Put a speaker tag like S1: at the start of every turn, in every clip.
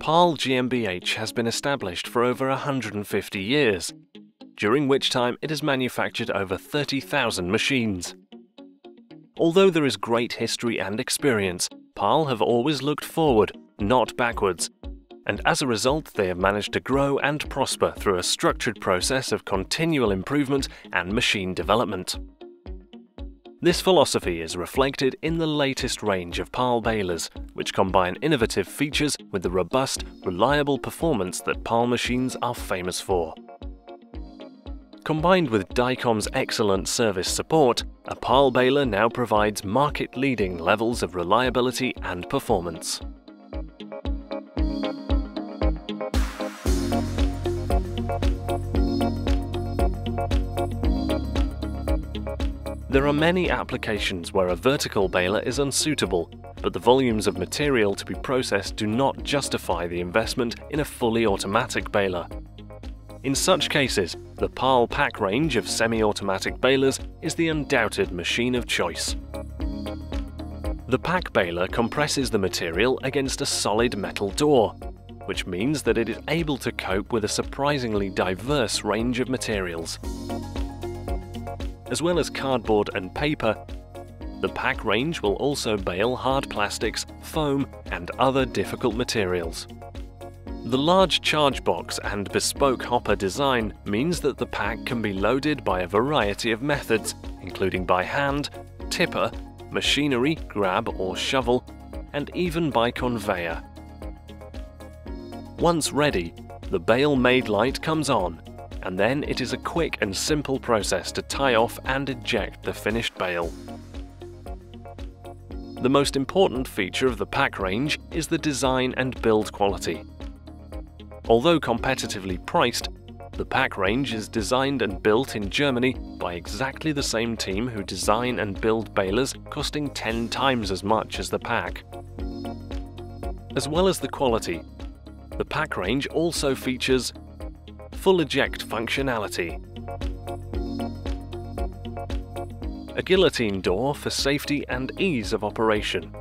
S1: Paal GmbH has been established for over 150 years, during which time it has manufactured over 30,000 machines. Although there is great history and experience, Paal have always looked forward, not backwards, and as a result they have managed to grow and prosper through a structured process of continual improvement and machine development. This philosophy is reflected in the latest range of Paal balers, which combine innovative features with the robust, reliable performance that Paal machines are famous for. Combined with Dicom's excellent service support, a Paal baler now provides market-leading levels of reliability and performance. There are many applications where a vertical baler is unsuitable, but the volumes of material to be processed do not justify the investment in a fully automatic baler. In such cases, the Paal pack range of semi-automatic balers is the undoubted machine of choice. The pack baler compresses the material against a solid metal door, which means that it is able to cope with a surprisingly diverse range of materials. As well as cardboard and paper, the pack range will also bale hard plastics, foam, and other difficult materials. The large charge box and bespoke hopper design means that the pack can be loaded by a variety of methods, including by hand, tipper, machinery, grab or shovel, and even by conveyor. Once ready, the bale-made light comes on, and then it is a quick and simple process to tie off and eject the finished bale. The most important feature of the pack range is the design and build quality. Although competitively priced, the pack range is designed and built in Germany by exactly the same team who design and build balers costing 10 times as much as the pack. As well as the quality, the pack range also features full eject functionality, a guillotine door for safety and ease of operation,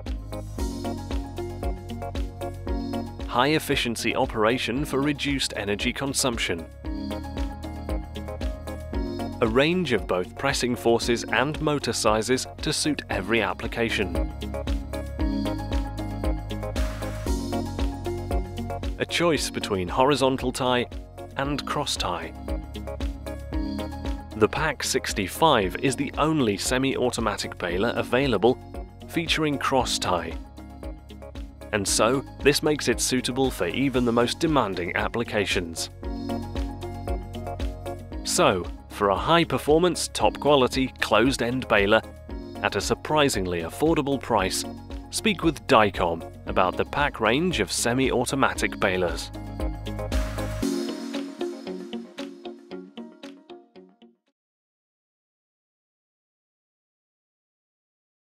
S1: high-efficiency operation for reduced energy consumption, a range of both pressing forces and motor sizes to suit every application, a choice between horizontal tie and cross tie. The Pack 65 is the only semi-automatic baler available featuring cross tie, and so this makes it suitable for even the most demanding applications. So, for a high-performance, top-quality, closed-end baler at a surprisingly affordable price, speak with Dicom about the pack range of semi-automatic balers.